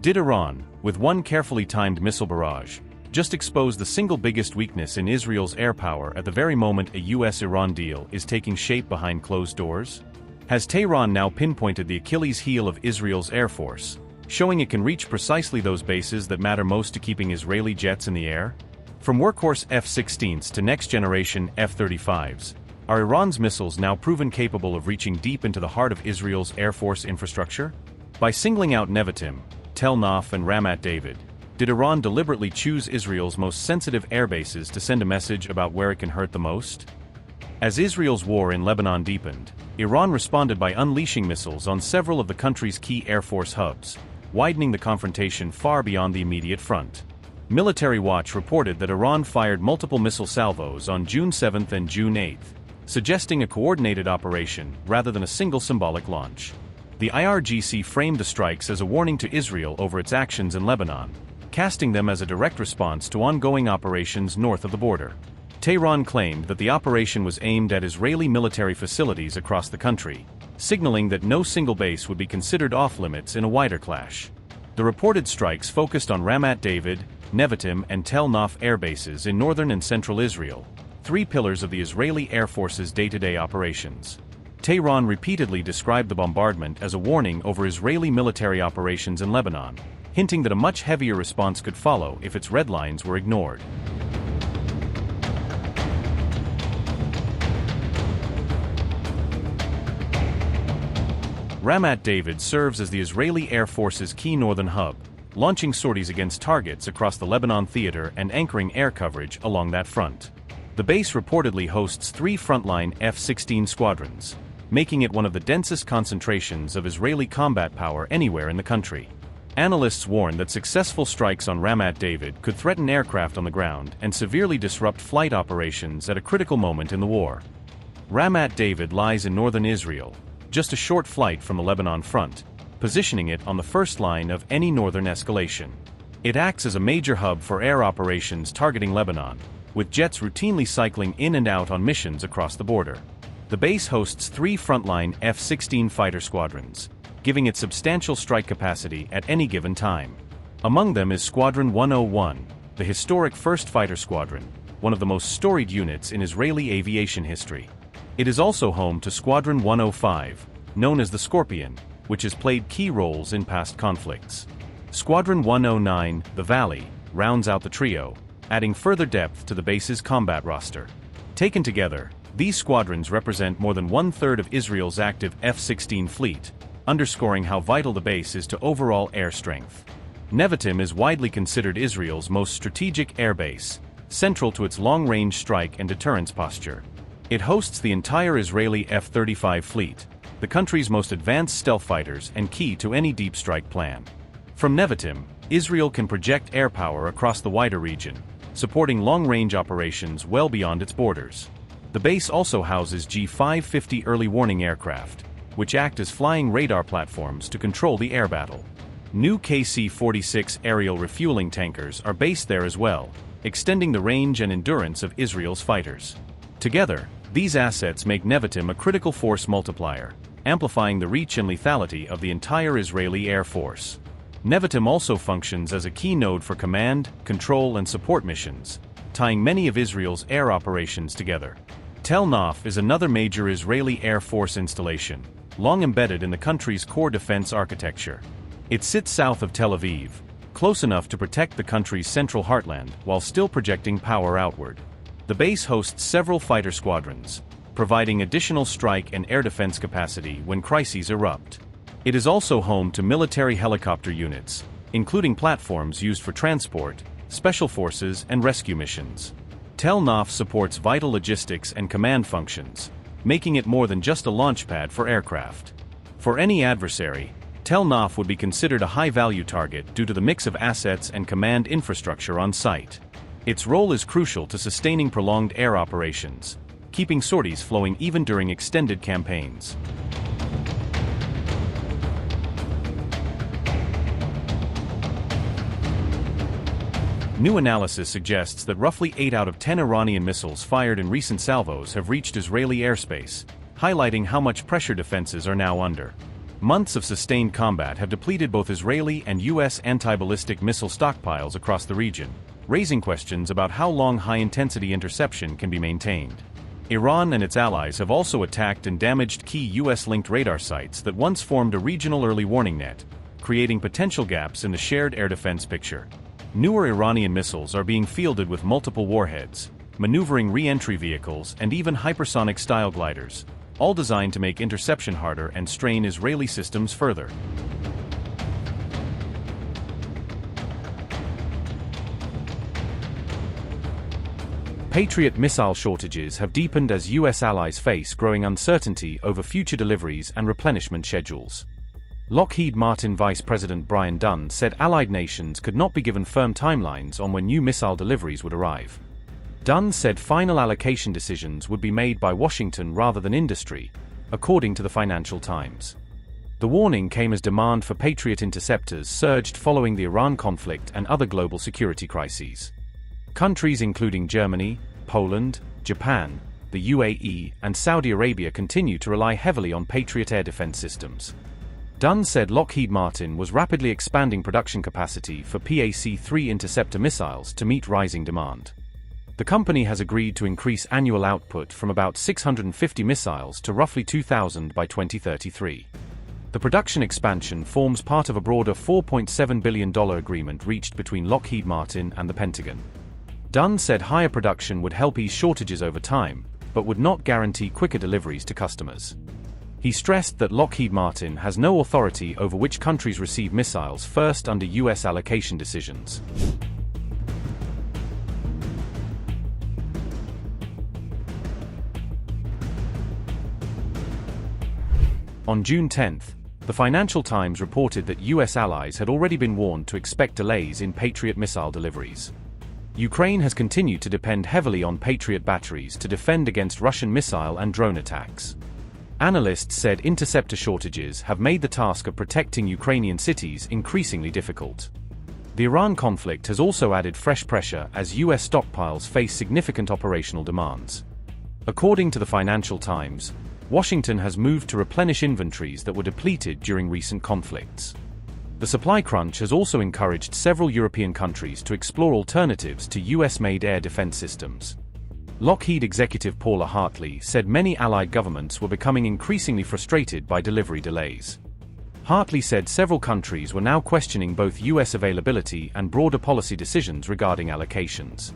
Did Iran, with one carefully timed missile barrage, just expose the single biggest weakness in Israel's air power at the very moment a US-Iran deal is taking shape behind closed doors? Has Tehran now pinpointed the Achilles heel of Israel's air force, showing it can reach precisely those bases that matter most to keeping Israeli jets in the air? From workhorse F-16s to next-generation F-35s, are Iran's missiles now proven capable of reaching deep into the heart of Israel's air force infrastructure? By singling out Nevatim, Tel Nof and Ramat David, did Iran deliberately choose Israel's most sensitive air bases to send a message about where it can hurt the most? As Israel's war in Lebanon deepened, Iran responded by unleashing missiles on several of the country's key air force hubs, widening the confrontation far beyond the immediate front. Military Watch reported that Iran fired multiple missile salvos on June 7 and June 8, suggesting a coordinated operation rather than a single symbolic launch. The IRGC framed the strikes as a warning to Israel over its actions in Lebanon, casting them as a direct response to ongoing operations north of the border. Tehran claimed that the operation was aimed at Israeli military facilities across the country, signaling that no single base would be considered off-limits in a wider clash. The reported strikes focused on Ramat David, Nevatim and Tel Nof air bases in northern and central Israel, three pillars of the Israeli Air Force's day-to-day operations. Tehran repeatedly described the bombardment as a warning over Israeli military operations in Lebanon, hinting that a much heavier response could follow if its red lines were ignored. Ramat David serves as the Israeli Air Force's key northern hub, launching sorties against targets across the Lebanon theater and anchoring air coverage along that front. The base reportedly hosts three frontline F-16 squadrons, making it one of the densest concentrations of Israeli combat power anywhere in the country. Analysts warn that successful strikes on Ramat David could threaten aircraft on the ground and severely disrupt flight operations at a critical moment in the war. Ramat David lies in northern Israel, just a short flight from the Lebanon front, positioning it on the first line of any northern escalation. It acts as a major hub for air operations targeting Lebanon, with jets routinely cycling in and out on missions across the border. The base hosts three frontline F-16 fighter squadrons, giving it substantial strike capacity at any given time. Among them is Squadron 101, the historic 1st Fighter Squadron, one of the most storied units in Israeli aviation history. It is also home to Squadron 105, known as the Scorpion, which has played key roles in past conflicts. Squadron 109, the Valley, rounds out the trio, adding further depth to the base's combat roster. Taken together, these squadrons represent more than one-third of Israel's active F-16 fleet, underscoring how vital the base is to overall air strength. Nevatim is widely considered Israel's most strategic air base, central to its long-range strike and deterrence posture. It hosts the entire Israeli F-35 fleet, the country's most advanced stealth fighters and key to any deep strike plan. From Nevatim, Israel can project air power across the wider region, supporting long-range operations well beyond its borders. The base also houses G-550 early warning aircraft, which act as flying radar platforms to control the air battle. New KC-46 aerial refueling tankers are based there as well, extending the range and endurance of Israel's fighters. Together, these assets make Nevatim a critical force multiplier, amplifying the reach and lethality of the entire Israeli Air Force. Nevatim also functions as a key node for command, control and support missions, tying many of Israel's air operations together. Tel Nof is another major Israeli Air Force installation, long embedded in the country's core defense architecture. It sits south of Tel Aviv, close enough to protect the country's central heartland while still projecting power outward. The base hosts several fighter squadrons, providing additional strike and air defense capacity when crises erupt. It is also home to military helicopter units, including platforms used for transport, special forces and rescue missions. Tel Nof supports vital logistics and command functions, making it more than just a launch pad for aircraft. For any adversary, Tel Nof would be considered a high-value target due to the mix of assets and command infrastructure on site. Its role is crucial to sustaining prolonged air operations, keeping sorties flowing even during extended campaigns. New analysis suggests that roughly 8 out of 10 Iranian missiles fired in recent salvos have reached Israeli airspace, highlighting how much pressure defenses are now under. Months of sustained combat have depleted both Israeli and U.S. anti-ballistic missile stockpiles across the region, raising questions about how long high-intensity interception can be maintained. Iran and its allies have also attacked and damaged key U.S.-linked radar sites that once formed a regional early warning net, creating potential gaps in the shared air defense picture. Newer Iranian missiles are being fielded with multiple warheads, maneuvering re-entry vehicles and even hypersonic-style gliders, all designed to make interception harder and strain Israeli systems further. Patriot missile shortages have deepened as U.S. allies face growing uncertainty over future deliveries and replenishment schedules. Lockheed Martin Vice President Brian Dunn said allied nations could not be given firm timelines on when new missile deliveries would arrive. Dunn said final allocation decisions would be made by Washington rather than industry, according to the Financial Times. The warning came as demand for Patriot interceptors surged following the Iran conflict and other global security crises. Countries including Germany, Poland, Japan, the UAE, and Saudi Arabia continue to rely heavily on Patriot air defense systems. Dunn said Lockheed Martin was rapidly expanding production capacity for PAC-3 interceptor missiles to meet rising demand. The company has agreed to increase annual output from about 650 missiles to roughly 2,000 by 2033. The production expansion forms part of a broader $4.7 billion agreement reached between Lockheed Martin and the Pentagon. Dunn said higher production would help ease shortages over time, but would not guarantee quicker deliveries to customers. He stressed that Lockheed Martin has no authority over which countries receive missiles first under U.S. allocation decisions. On June 10, the Financial Times reported that U.S. allies had already been warned to expect delays in Patriot missile deliveries. Ukraine has continued to depend heavily on Patriot batteries to defend against Russian missile and drone attacks. Analysts said interceptor shortages have made the task of protecting Ukrainian cities increasingly difficult. The Iran conflict has also added fresh pressure as U.S. stockpiles face significant operational demands. According to the Financial Times, Washington has moved to replenish inventories that were depleted during recent conflicts. The supply crunch has also encouraged several European countries to explore alternatives to US-made air defense systems. Lockheed executive Paula Hartley said many allied governments were becoming increasingly frustrated by delivery delays. Hartley said several countries were now questioning both US availability and broader policy decisions regarding allocations.